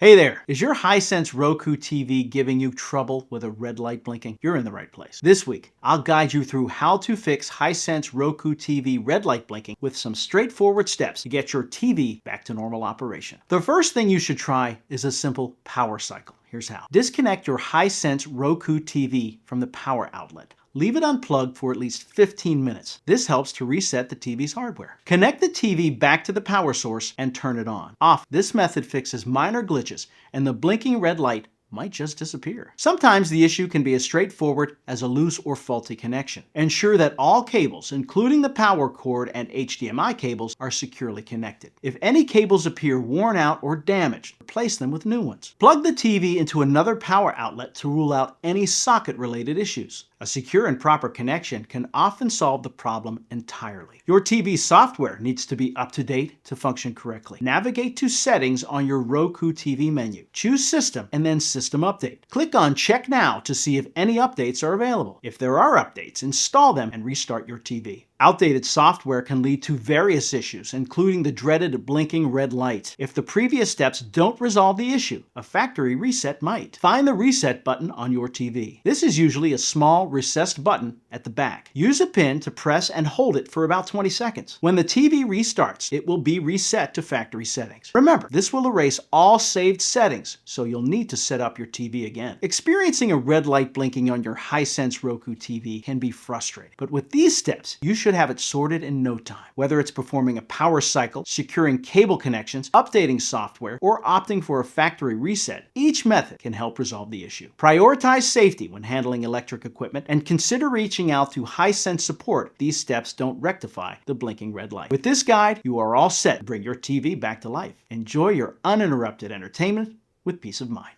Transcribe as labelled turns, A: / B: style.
A: Hey there! Is your Hisense Roku TV giving you trouble with a red light blinking? You're in the right place. This week, I'll guide you through how to fix Hisense Roku TV red light blinking with some straightforward steps to get your TV back to normal operation. The first thing you should try is a simple power cycle. Here's how. Disconnect your Hisense Roku TV from the power outlet. Leave it unplugged for at least 15 minutes. This helps to reset the TV's hardware. Connect the TV back to the power source and turn it on. Off. This method fixes minor glitches and the blinking red light might just disappear. Sometimes the issue can be as straightforward as a loose or faulty connection. Ensure that all cables, including the power cord and HDMI cables, are securely connected. If any cables appear worn out or damaged, replace them with new ones. Plug the TV into another power outlet to rule out any socket-related issues. A secure and proper connection can often solve the problem entirely. Your TV software needs to be up to date to function correctly. Navigate to Settings on your Roku TV menu. Choose System and then System Update. Click on Check Now to see if any updates are available. If there are updates, install them and restart your TV. Outdated software can lead to various issues, including the dreaded blinking red light. If the previous steps don't resolve the issue, a factory reset might. Find the reset button on your TV. This is usually a small recessed button at the back. Use a pin to press and hold it for about 20 seconds. When the TV restarts, it will be reset to factory settings. Remember, this will erase all saved settings, so you'll need to set up your TV again. Experiencing a red light blinking on your Hisense Roku TV can be frustrating, but with these steps, you should have it sorted in no time. Whether it's performing a power cycle, securing cable connections, updating software, or opting for a factory reset, each method can help resolve the issue. Prioritize safety when handling electric equipment and consider reaching out to Hisense support. These steps don't rectify the blinking red light. With this guide, you are all set to bring your TV back to life. Enjoy your uninterrupted entertainment with peace of mind.